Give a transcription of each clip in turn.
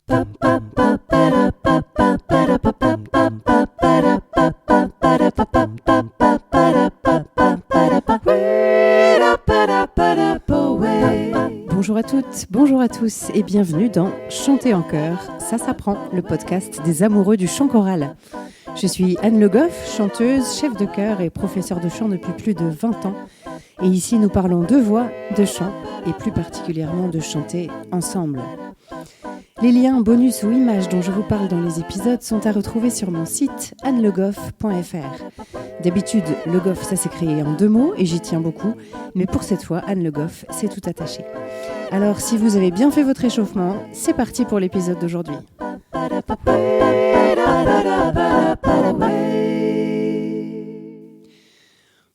Bonjour à toutes, bonjour à tous et bienvenue dans Chanter en chœur, ça s'apprend, le podcast des amoureux du chant choral. Je suis Anne Le Goff, chanteuse, chef de chœur et professeure de chant depuis plus de 20 ans. Et ici, nous parlons de voix, de chant et plus particulièrement de chanter ensemble. Les liens, bonus ou images dont je vous parle dans les épisodes sont à retrouver sur mon site annelegoff.fr. D'habitude, Le Goff, ça s'écrit en 2 mots et j'y tiens beaucoup, mais pour cette fois, Anne Le Goff, c'est tout attaché. Alors, si vous avez bien fait votre échauffement, c'est parti pour l'épisode d'aujourd'hui.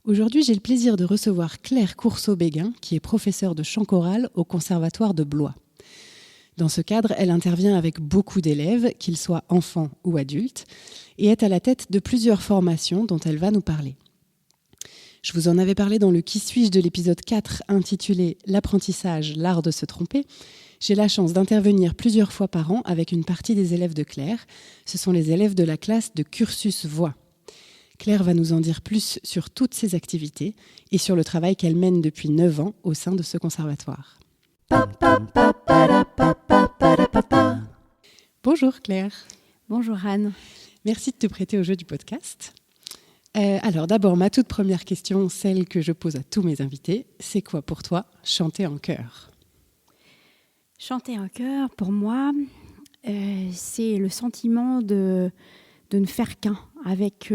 Aujourd'hui, j'ai le plaisir de recevoir Claire Courceau-Béguin, qui est professeure de chant choral au Conservatoire de Blois. Dans ce cadre, elle intervient avec beaucoup d'élèves, qu'ils soient enfants ou adultes, et est à la tête de plusieurs formations dont elle va nous parler. Je vous en avais parlé dans le Qui suis-je de l'épisode 4 intitulé « L'apprentissage, l'art de se tromper ». J'ai la chance d'intervenir plusieurs fois par an avec une partie des élèves de Claire. Ce sont les élèves de la classe de cursus voix. Claire va nous en dire plus sur toutes ses activités et sur le travail qu'elle mène depuis 9 ans au sein de ce conservatoire. Bonjour Claire. Bonjour Anne. Merci de te prêter au jeu du podcast. Alors d'abord, ma toute première question, celle que je pose à tous mes invités, c'est quoi pour toi chanter en chœur ? Chanter en chœur, pour moi, c'est le sentiment de ne faire qu'un avec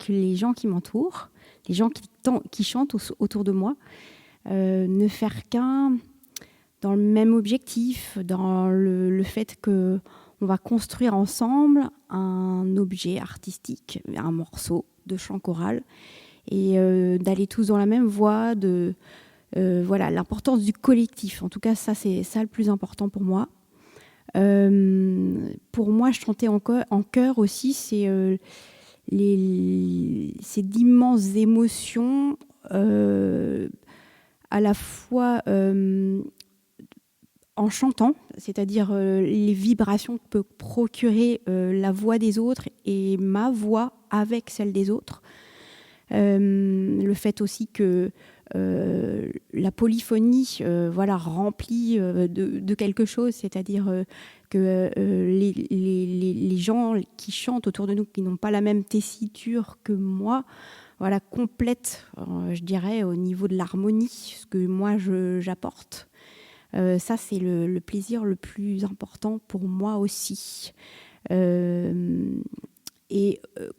les gens qui m'entourent, les gens qui chantent autour de moi, ne faire qu'un dans le même objectif, dans le fait qu'on va construire ensemble un objet artistique, un morceau de chant choral, et d'aller tous dans la même voie, voilà, l'importance du collectif. En tout cas, ça, c'est ça le plus important pour moi. Pour moi, chanter en chœur aussi, c'est d'immenses émotions, à la fois en chantant, c'est-à-dire les vibrations que peut procurer la voix des autres et ma voix avec celle des autres. Le fait aussi que la polyphonie remplit de quelque chose, c'est-à-dire que les gens qui chantent autour de nous, qui n'ont pas la même tessiture que moi, complètent, je dirais, au niveau de l'harmonie, ce que moi j'apporte. Ça, c'est le plaisir le plus important pour moi aussi. Et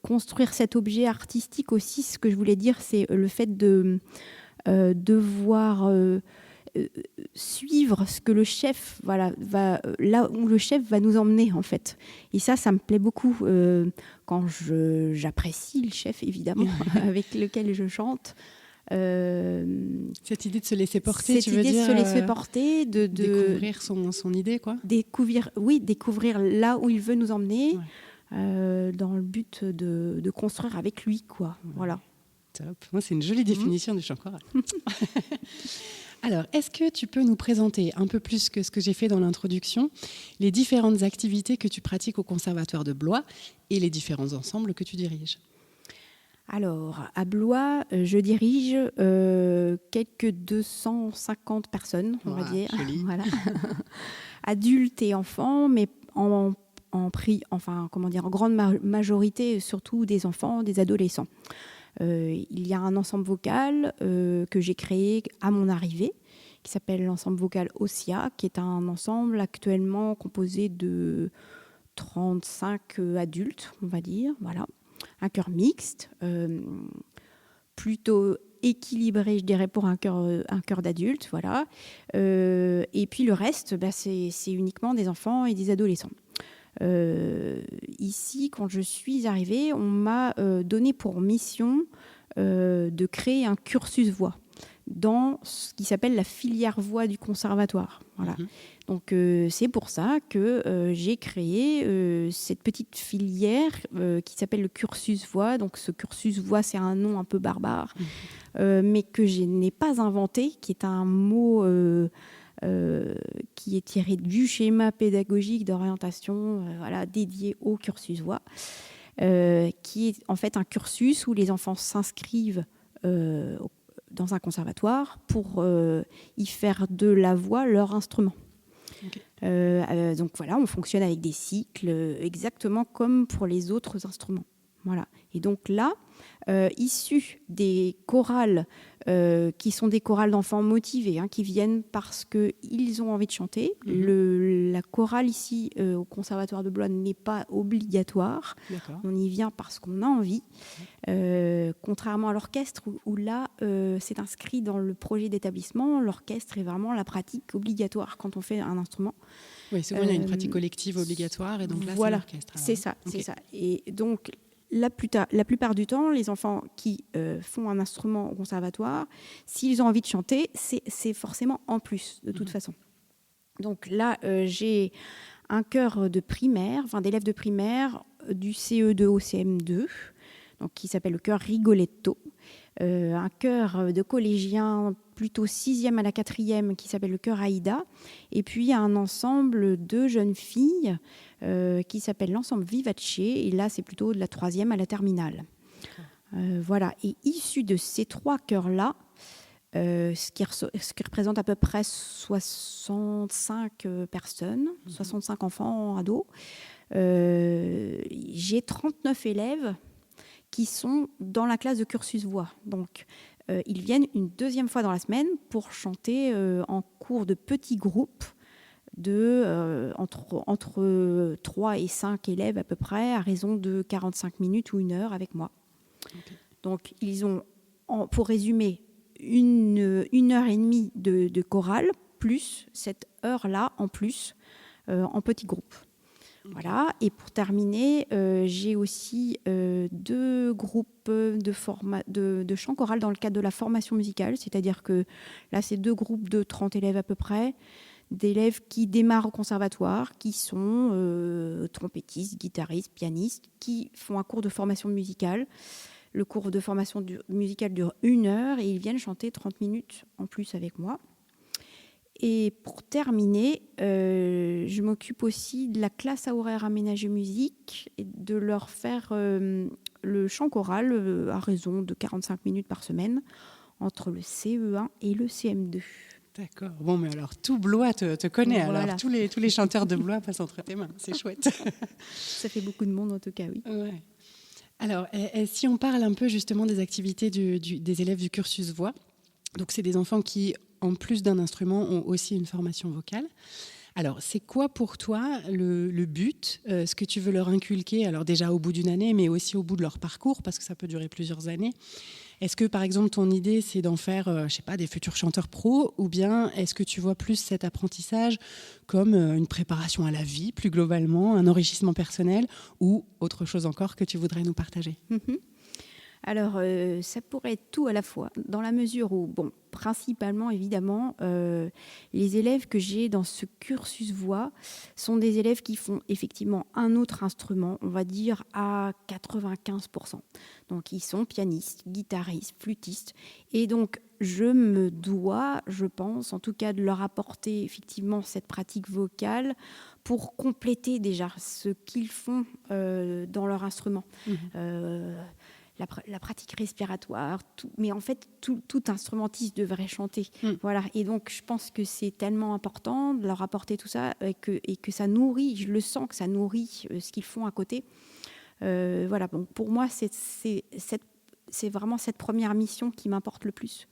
construire cet objet artistique aussi, ce que je voulais dire, c'est le fait de devoir suivre ce que le chef, va là où le chef va nous emmener, en fait. Et ça me plaît beaucoup quand j'apprécie le chef, évidemment, avec lequel je chante. Cette idée de se laisser porter, tu veux dire, de se laisser porter, de découvrir son idée, quoi. Découvrir là où il veut nous emmener, dans le but de construire avec lui, quoi. Voilà. Top. Moi, c'est une jolie définition du chant choral. Alors, est-ce que tu peux nous présenter un peu plus que ce que j'ai fait dans l'introduction, les différentes activités que tu pratiques au Conservatoire de Blois et les différents ensembles que tu diriges ? Alors, à Blois, je dirige quelques 250 personnes, on va dire. Voilà. Adultes et enfants, mais en grande majorité, surtout des enfants, des adolescents. Il y a un ensemble vocal que j'ai créé à mon arrivée, qui s'appelle l'ensemble vocal OSIA, qui est un ensemble actuellement composé de 35 adultes, on va dire, voilà. Un chœur mixte, plutôt équilibré, je dirais, pour un chœur d'adultes, voilà. Et puis le reste, c'est uniquement des enfants et des adolescents. Ici, quand je suis arrivée, on m'a donné pour mission de créer un cursus voix dans ce qui s'appelle la filière voix du conservatoire. Voilà. Donc c'est pour ça que j'ai créé cette petite filière qui s'appelle le cursus voix. Donc ce cursus voix, c'est un nom un peu barbare, mais que je n'ai pas inventé, qui est un mot qui est tiré du schéma pédagogique d'orientation dédié au cursus voix, qui est en fait un cursus où les enfants s'inscrivent dans un conservatoire pour y faire de la voix leur instrument. Okay. Donc voilà, on fonctionne avec des cycles exactement comme pour les autres instruments. Voilà. Et donc là, issus des chorales qui sont des chorales d'enfants motivés, qui viennent parce qu'ils ont envie de chanter. La chorale ici au Conservatoire de Blois n'est pas obligatoire. D'accord. On y vient parce qu'on a envie. Contrairement à l'orchestre où là, c'est inscrit dans le projet d'établissement. L'orchestre est vraiment la pratique obligatoire quand on fait un instrument. Oui, souvent il y a une pratique collective obligatoire et donc là, voilà, c'est l'orchestre. Alors. C'est ça, okay. C'est ça. Et donc, la plupart du temps, les enfants qui font un instrument au conservatoire, s'ils ont envie de chanter, c'est forcément en plus, de toute façon. Donc là, j'ai un chœur de primaire, d'élèves de primaire du CE2 au CM2, donc, qui s'appelle le chœur Rigoletto. Un chœur de collégiens plutôt 6e à la 4e qui s'appelle le chœur Aïda. Et puis un ensemble de jeunes filles qui s'appelle l'ensemble Vivace. Et là, c'est plutôt de la 3e à la terminale. Voilà. Et issu de ces 3 chœurs-là, ce qui représente à peu près 65 personnes, 65 enfants, ados, j'ai 39 élèves qui sont dans la classe de cursus voix. Donc, ils viennent une 2e fois dans la semaine pour chanter en cours de petits groupes entre 3 et 5 élèves à peu près, à raison de 45 minutes ou 1 heure avec moi. Okay. Donc, ils ont, pour résumer, une heure et demie de chorale, plus cette heure-là en plus, en petits groupes. Voilà. Et pour terminer, j'ai aussi 2 groupes de chant choral dans le cadre de la formation musicale, c'est-à-dire que là, c'est 2 groupes de 30 élèves à peu près, d'élèves qui démarrent au conservatoire, qui sont trompettistes, guitaristes, pianistes, qui font un cours de formation musicale. Le cours de formation musicale dure 1 heure et ils viennent chanter 30 minutes en plus avec moi. Et pour terminer, je m'occupe aussi de la classe à horaire aménagé musique et de leur faire le chant choral à raison de 45 minutes par semaine entre le CE1 et le CM2. D'accord. Bon, mais alors tout Blois te connaît. Voilà. Alors tous les chanteurs de Blois passent entre tes mains. C'est chouette. Ça fait beaucoup de monde en tout cas, oui. Ouais. Alors, si on parle un peu justement des activités des élèves du cursus voix, donc c'est des enfants qui, en plus d'un instrument, ont aussi une formation vocale. Alors, c'est quoi pour toi le but, ce que tu veux leur inculquer, alors déjà au bout d'une année, mais aussi au bout de leur parcours, parce que ça peut durer plusieurs années. Est-ce que, par exemple, ton idée, c'est d'en faire, des futurs chanteurs pros, ou bien est-ce que tu vois plus cet apprentissage comme une préparation à la vie, plus globalement, un enrichissement personnel, ou autre chose encore que tu voudrais nous partager ? Alors, ça pourrait être tout à la fois, dans la mesure où, principalement, évidemment, les élèves que j'ai dans ce cursus voix sont des élèves qui font effectivement un autre instrument, on va dire à 95%. Donc, ils sont pianistes, guitaristes, flûtistes. Et donc, je me dois, je pense, en tout cas, de leur apporter effectivement cette pratique vocale pour compléter déjà ce qu'ils font dans leur instrument. La pratique respiratoire, mais en fait, tout instrumentiste devrait chanter. Voilà. Et donc, je pense que c'est tellement important de leur apporter tout ça et que ça nourrit, je le sens que ça nourrit ce qu'ils font à côté. Voilà. Bon, pour moi, c'est vraiment cette première mission qui m'importe le plus.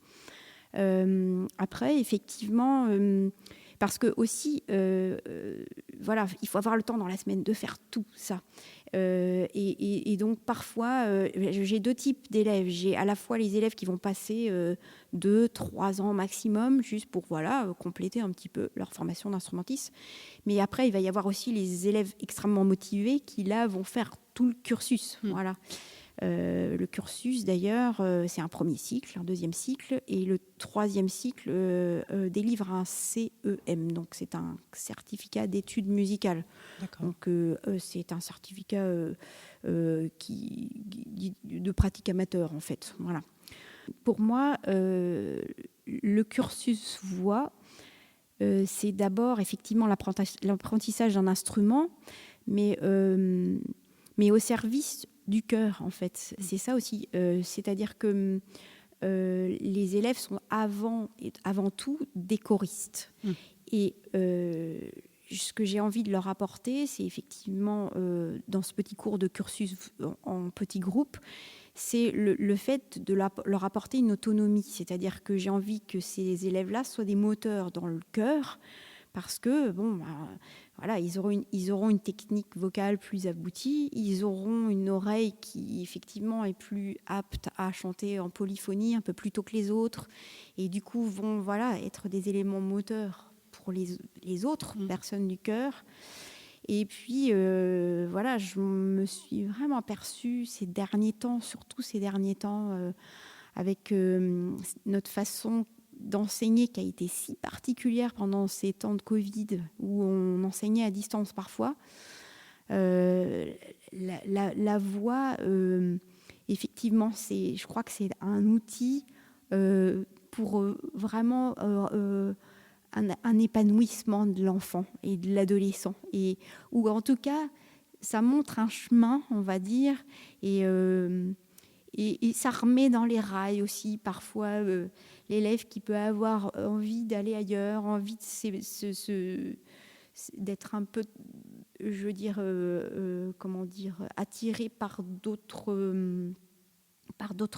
Après, effectivement, parce que aussi, il faut avoir le temps dans la semaine de faire tout ça. Et donc parfois, j'ai 2 types d'élèves. J'ai à la fois les élèves qui vont passer 2-3 ans maximum, juste pour compléter un petit peu leur formation d'instrumentiste. Mais après, il va y avoir aussi les élèves extrêmement motivés qui, là, vont faire tout le cursus. Voilà. Le cursus, d'ailleurs, c'est un premier cycle, un deuxième cycle, et le troisième cycle délivre un CEM, donc c'est un certificat d'études musicales. D'accord. Donc c'est un certificat de pratique amateur, en fait. Voilà. Pour moi, le cursus voix, c'est d'abord effectivement l'apprentissage d'un instrument, mais au service du cœur, en fait. C'est ça aussi. C'est-à-dire que les élèves sont avant tout des choristes. Et ce que j'ai envie de leur apporter, c'est effectivement, dans ce petit cours de cursus en petits groupes, c'est le fait de leur apporter une autonomie. C'est-à-dire que j'ai envie que ces élèves-là soient des moteurs dans le chœur, parce que, voilà, ils auront une technique vocale plus aboutie, ils auront une oreille qui, effectivement, est plus apte à chanter en polyphonie un peu plus tôt que les autres, et du coup, vont être des éléments moteurs pour les autres personnes du chœur. Et puis, je me suis vraiment aperçue surtout ces derniers temps, avec notre façon d'enseigner qui a été si particulière pendant ces temps de Covid, où on enseignait à distance parfois. La voix, effectivement, je crois que c'est un outil pour vraiment un épanouissement de l'enfant et de l'adolescent, ou en tout cas ça montre un chemin, on va dire, et ça remet dans les rails aussi parfois l'élève qui peut avoir envie d'aller ailleurs, envie d'être un peu, je veux dire, attiré par d'autres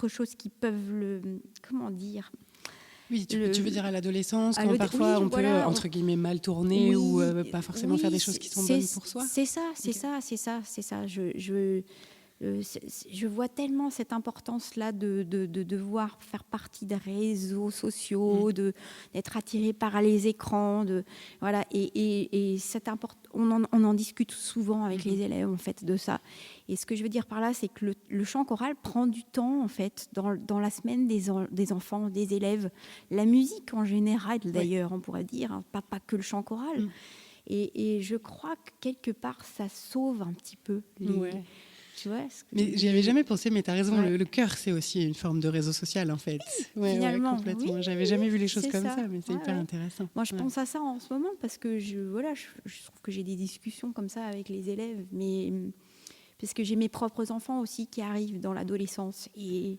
choses qui peuvent Oui, tu veux dire à l'adolescence, quand parfois on peut, entre guillemets, mal tourner, ou pas forcément faire des choses qui sont bonnes pour soi. C'est ça. Je vois tellement cette importance-là de devoir faire partie des réseaux sociaux, d'être attiré par les écrans, et on en discute souvent avec les élèves, en fait, de ça. Et ce que je veux dire par là, c'est que le chant choral prend du temps, en fait, dans la semaine des enfants, des élèves. La musique en général, d'ailleurs, on pourrait dire, hein, pas que le chant choral. Et je crois que quelque part, ça sauve un petit peu tu vois, mais j'y avais jamais pensé, mais tu as raison, le chœur, c'est aussi une forme de réseau social, en fait. Finalement, complètement. J'avais jamais vu les choses comme ça, mais c'est hyper intéressant. Moi, je pense à ça en ce moment, parce que je trouve que j'ai des discussions comme ça avec les élèves, mais parce que j'ai mes propres enfants aussi qui arrivent dans l'adolescence, et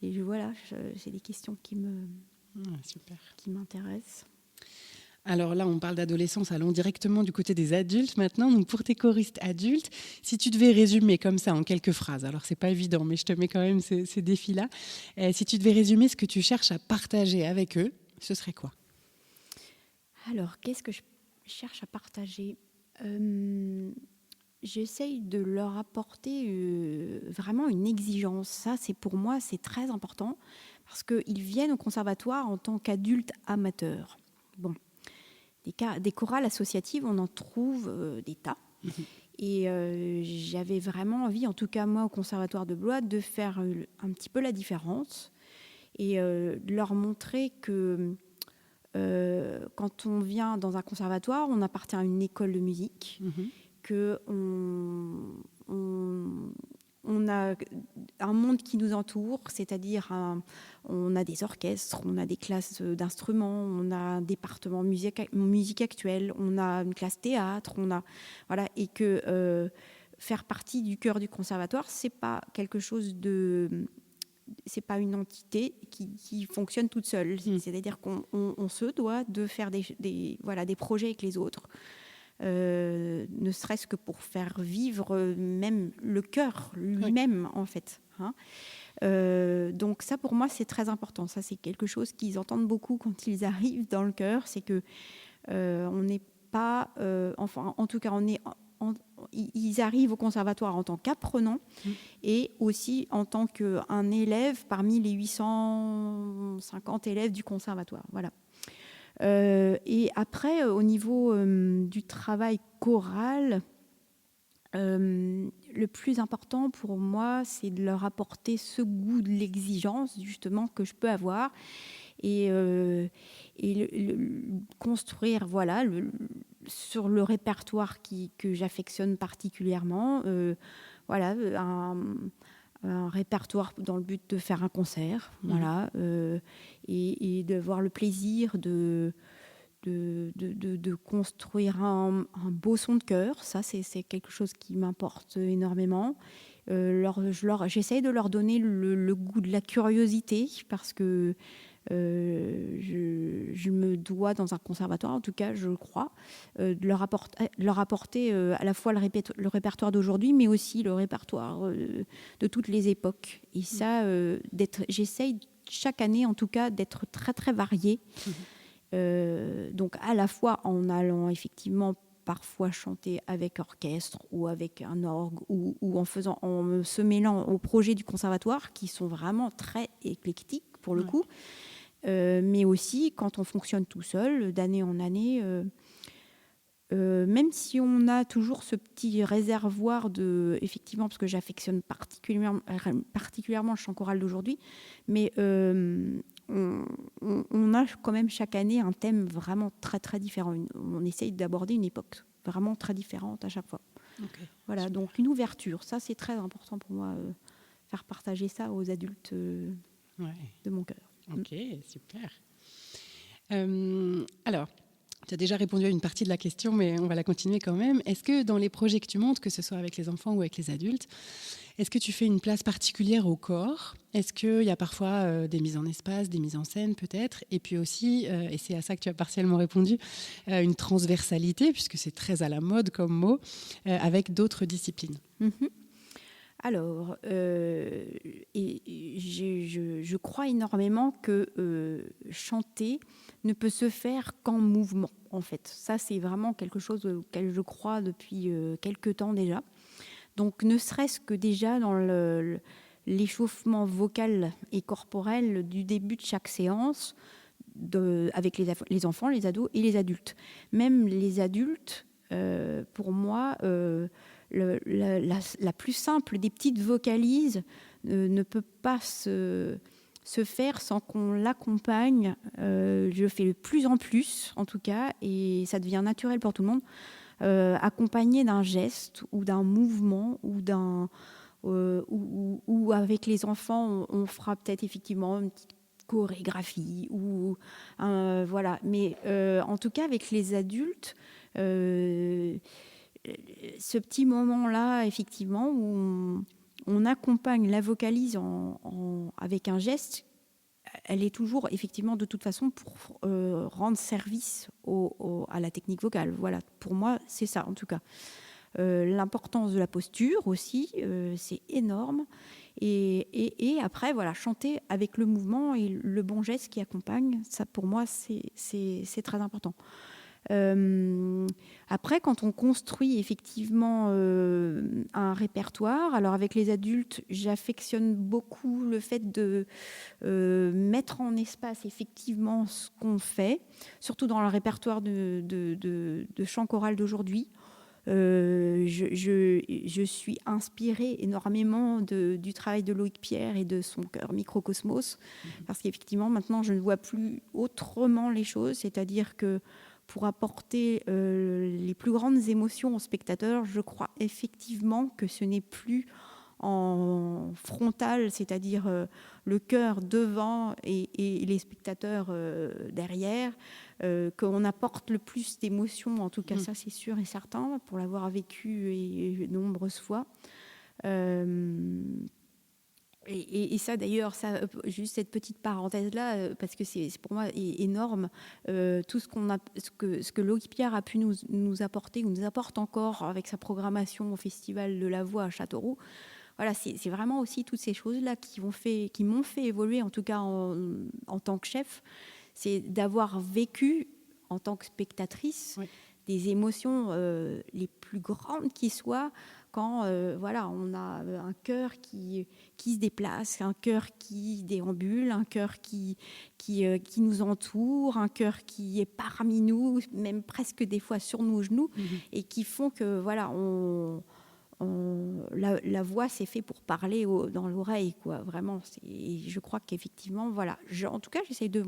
c'est des questions qui m'intéressent. Alors là, on parle d'adolescence, allons directement du côté des adultes maintenant. Donc pour tes choristes adultes, si tu devais résumer comme ça en quelques phrases, alors c'est pas évident, mais je te mets quand même ces défis-là. Si tu devais résumer ce que tu cherches à partager avec eux, ce serait quoi ? Alors, qu'est-ce que je cherche à partager ? J'essaye de leur apporter vraiment une exigence. Ça, pour moi, c'est très important, parce qu'ils viennent au conservatoire en tant qu'adultes amateurs. Bon. Des chorales associatives, on en trouve des tas. Et j'avais vraiment envie, en tout cas moi au Conservatoire de Blois, de faire un petit peu la différence, et de leur montrer que quand on vient dans un conservatoire, on appartient à une école de musique, on a un monde qui nous entoure, c'est-à-dire on a des orchestres, on a des classes d'instruments, on a un département musique actuelle, on a une classe théâtre, et que faire partie du chœur du conservatoire, c'est pas quelque chose c'est pas une entité qui fonctionne toute seule. C'est-à-dire qu'on se doit de faire des projets avec les autres. Ne serait-ce que pour faire vivre même le chœur lui-même, en fait. Donc ça, pour moi, c'est très important. Ça, c'est quelque chose qu'ils entendent beaucoup quand ils arrivent dans le chœur, c'est que on n'est pas... en tout cas, ils arrivent au conservatoire en tant qu'apprenants, et aussi en tant qu'un élève parmi les 850 élèves du conservatoire. Voilà. Et après, au niveau du travail choral, le plus important pour moi, c'est de leur apporter ce goût de l'exigence, justement, que je peux avoir, et construire, sur le répertoire que j'affectionne particulièrement, un répertoire dans le but de faire un concert, et d'avoir le plaisir de de construire un beau son de cœur. Ça, c'est quelque chose qui m'importe énormément. J'essaye de leur donner le goût de la curiosité, parce que je me dois, dans un conservatoire, en tout cas, je crois, de leur apporter à la fois le répertoire d'aujourd'hui, mais aussi le répertoire de toutes les époques. Et ça, j'essaye chaque année, en tout cas, d'être très, très variée. Donc, à la fois en allant effectivement parfois chanter avec orchestre ou avec un orgue, ou en se mêlant aux projets du conservatoire, qui sont vraiment très éclectiques pour le coup. Mais aussi quand on fonctionne tout seul, d'année en année, même si on a toujours ce petit réservoir effectivement, parce que j'affectionne particulièrement le chant choral d'aujourd'hui, mais on a quand même chaque année un thème vraiment très très différent. On essaye d'aborder une époque vraiment très différente à chaque fois. Okay. Voilà, super. Donc une ouverture, ça c'est très important pour moi, faire partager ça aux adultes de mon cœur. Ok, super. Alors, tu as déjà répondu à une partie de la question, mais on va la continuer quand même. Est-ce que dans les projets que tu montes, que ce soit avec les enfants ou avec les adultes, est-ce que tu fais une place particulière au corps ? Est-ce qu'il y a parfois des mises en espace, des mises en scène peut-être ? Et puis aussi, et c'est à ça que tu as partiellement répondu, une transversalité, puisque c'est très à la mode comme mot, avec d'autres disciplines. Alors, je crois énormément que chanter ne peut se faire qu'en mouvement, en fait. Ça, c'est vraiment quelque chose auquel je crois depuis quelques temps déjà. Donc, ne serait-ce que déjà dans l'échauffement vocal et corporel du début de chaque séance, avec les enfants, les ados et les adultes. Même les adultes, pour moi... la plus simple des petites vocalises ne peut pas se faire sans qu'on l'accompagne. Je fais de plus en plus, en tout cas, et ça devient naturel pour tout le monde, accompagné d'un geste ou d'un mouvement ou avec les enfants, on fera peut-être effectivement une petite chorégraphie voilà. Mais en tout cas, avec les adultes, ce petit moment-là, effectivement, où on accompagne la vocalise avec un geste, elle est toujours, effectivement, de toute façon, pour rendre service à la technique vocale. Voilà, pour moi, c'est ça, en tout cas. L'importance de la posture aussi, c'est énorme. Et après, voilà, chanter avec le mouvement et le bon geste qui accompagne, ça, pour moi, c'est très important. Après, quand on construit effectivement un répertoire, alors avec les adultes, j'affectionne beaucoup le fait de mettre en espace effectivement ce qu'on fait, surtout dans le répertoire de chant choral d'aujourd'hui. Je suis inspirée énormément du travail de Loïc Pierre et de son chœur Microcosmos, parce qu'effectivement, maintenant, je ne vois plus autrement les choses, c'est-à-dire que pour apporter les plus grandes émotions aux spectateurs, je crois effectivement que ce n'est plus en frontal, c'est-à-dire le chœur devant et les spectateurs derrière, qu'on apporte le plus d'émotions. En tout cas, ça c'est sûr et certain, pour l'avoir vécu et de nombreuses fois. Et ça, d'ailleurs, juste cette petite parenthèse-là, parce que c'est pour moi énorme, tout ce que Loïc Pierre a pu nous apporter, ou nous apporte encore avec sa programmation au Festival de la Voix à Châteauroux. Voilà, c'est vraiment aussi toutes ces choses-là qui m'ont fait évoluer, en tout cas en tant que chef. C'est d'avoir vécu, en tant que spectatrice, des émotions les plus grandes qui soient, quand voilà, on a un chœur qui se déplace, un chœur qui déambule, un chœur qui nous entoure, un chœur qui est parmi nous, même presque des fois sur nos genoux, et qui font que voilà, la voix c'est fait pour parler dans l'oreille, quoi. Vraiment, je crois qu'effectivement, voilà. En tout cas, j'essaye de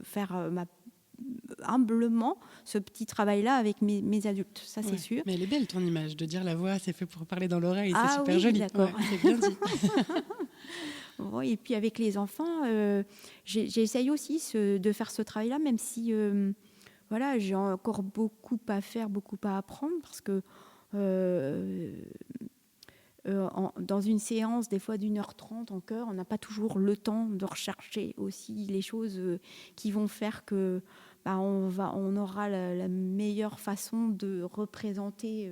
faire humblement ce petit travail-là avec mes adultes, ça c'est sûr. Mais elle est belle ton image, de dire la voix c'est fait pour parler dans l'oreille, c'est super oui, joli. D'accord. C'est bien dit. Bon, et puis avec les enfants, j'essaye aussi de faire ce travail-là, même si voilà, j'ai encore beaucoup à faire, beaucoup à apprendre, parce que dans une séance, des fois d'1h30 en chœur, on n'a pas toujours le temps de rechercher aussi les choses qui vont faire que on aura la meilleure façon de représenter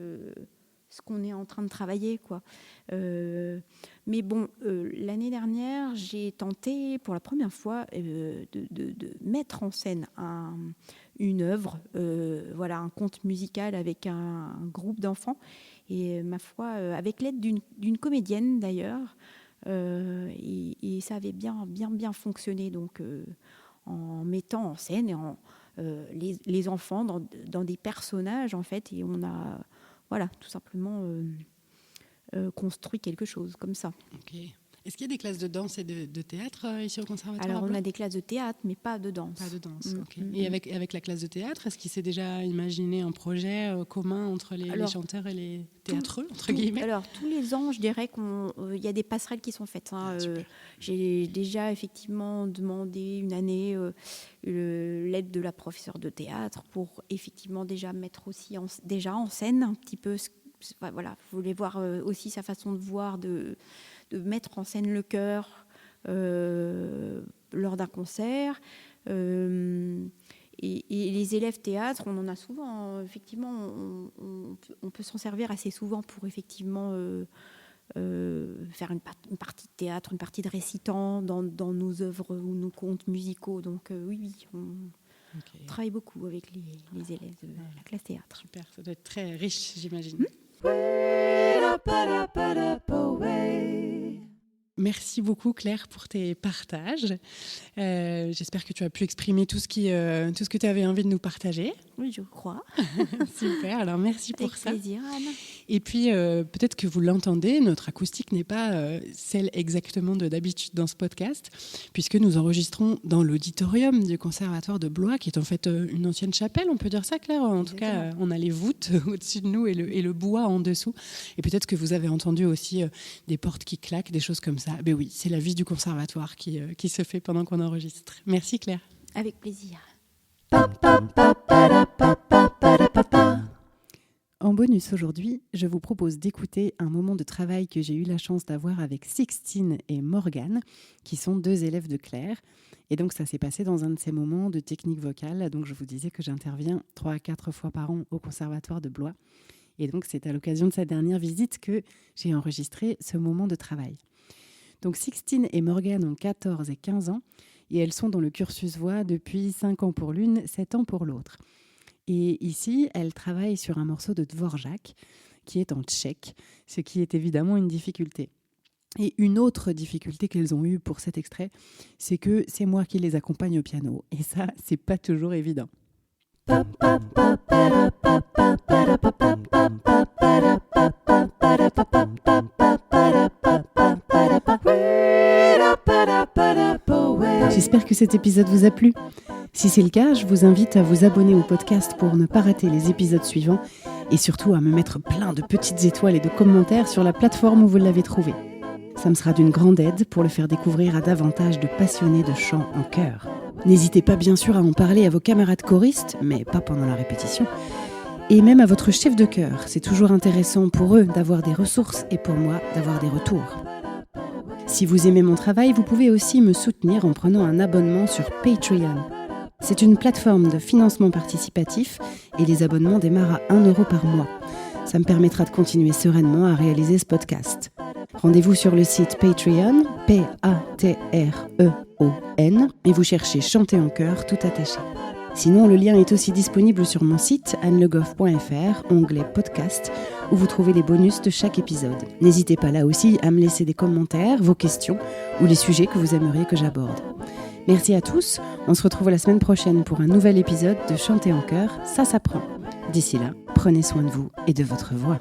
ce qu'on est en train de travailler, quoi. Mais bon, l'année dernière, j'ai tenté pour la première fois de mettre en scène une œuvre, un conte musical avec un groupe d'enfants. Et ma foi, avec l'aide d'une comédienne d'ailleurs, et ça avait bien fonctionné. Donc, en mettant en scène les enfants dans des personnages, en fait, et on a tout simplement construit quelque chose comme ça. Ok. Est-ce qu'il y a des classes de danse et de théâtre ici au Conservatoire? Alors, on a des classes de théâtre, mais pas de danse. Pas de danse, ok. Et avec la classe de théâtre, est-ce qu'il s'est déjà imaginé un projet commun entre les chanteurs et les théâtreux, entre guillemets? Alors, tous les ans, je dirais qu'il y a des passerelles qui sont faites. J'ai déjà effectivement demandé une année l'aide de la professeure de théâtre pour effectivement déjà mettre aussi déjà en scène un petit peu. Voilà, je voulais voir aussi sa façon de voir, de mettre en scène le chœur lors d'un concert. Et les élèves théâtre, on en a souvent, effectivement, on peut s'en servir assez souvent pour effectivement faire une partie de théâtre, une partie de récitant dans nos œuvres ou nos contes musicaux. Donc oui, on travaille beaucoup avec les élèves de la classe théâtre. Super, ça doit être très riche, j'imagine. Merci beaucoup Claire pour tes partages. J'espère que tu as pu exprimer tout ce que tu avais envie de nous partager. Oui, je crois. Super, alors merci pour ça. Avec plaisir, Anne. Et puis peut-être que vous l'entendez, notre acoustique n'est pas celle exactement d'habitude dans ce podcast, puisque nous enregistrons dans l'auditorium du Conservatoire de Blois, qui est en fait une ancienne chapelle, on peut dire ça Claire? En tout cas, on a les voûtes au-dessus de nous et le bois en dessous. Et peut-être que vous avez entendu aussi des portes qui claquent, des choses comme ça. Ben oui, c'est la vie du conservatoire qui se fait pendant qu'on enregistre. Merci Claire. Avec plaisir. En bonus aujourd'hui, je vous propose d'écouter un moment de travail que j'ai eu la chance d'avoir avec Sixtine et Morgane, qui sont 2 élèves de Claire. Et donc ça s'est passé dans un de ces moments de technique vocale. Donc je vous disais que j'interviens 3 à 4 fois par an au Conservatoire de Blois. Et donc c'est à l'occasion de sa dernière visite que j'ai enregistré ce moment de travail. Donc Sixtine et Morgane ont 14 et 15 ans et elles sont dans le cursus voix depuis 5 ans pour l'une, 7 ans pour l'autre. Et ici, elles travaillent sur un morceau de Dvorak qui est en tchèque, ce qui est évidemment une difficulté. Et une autre difficulté qu'elles ont eue pour cet extrait, c'est que c'est moi qui les accompagne au piano. Et ça, c'est pas toujours évident. J'espère que cet épisode vous a plu. Si c'est le cas, je vous invite à vous abonner au podcast pour ne pas rater les épisodes suivants et surtout à me mettre plein de petites étoiles et de commentaires sur la plateforme où vous l'avez trouvé. Ça me sera d'une grande aide pour le faire découvrir à davantage de passionnés de chant en chœur. N'hésitez pas bien sûr à en parler à vos camarades choristes, mais pas pendant la répétition, et même à votre chef de chœur. C'est toujours intéressant pour eux d'avoir des ressources et pour moi d'avoir des retours. Si vous aimez mon travail, vous pouvez aussi me soutenir en prenant un abonnement sur Patreon. C'est une plateforme de financement participatif et les abonnements démarrent à 1 € par mois. Ça me permettra de continuer sereinement à réaliser ce podcast. Rendez-vous sur le site Patreon, Patreon, et vous cherchez Chanter en chœur tout attaché. Sinon, le lien est aussi disponible sur mon site annelegoff.fr, onglet podcast, où vous trouvez les bonus de chaque épisode. N'hésitez pas là aussi à me laisser des commentaires, vos questions ou les sujets que vous aimeriez que j'aborde. Merci à tous, on se retrouve la semaine prochaine pour un nouvel épisode de Chanter en chœur, ça s'apprend. D'ici là, prenez soin de vous et de votre voix.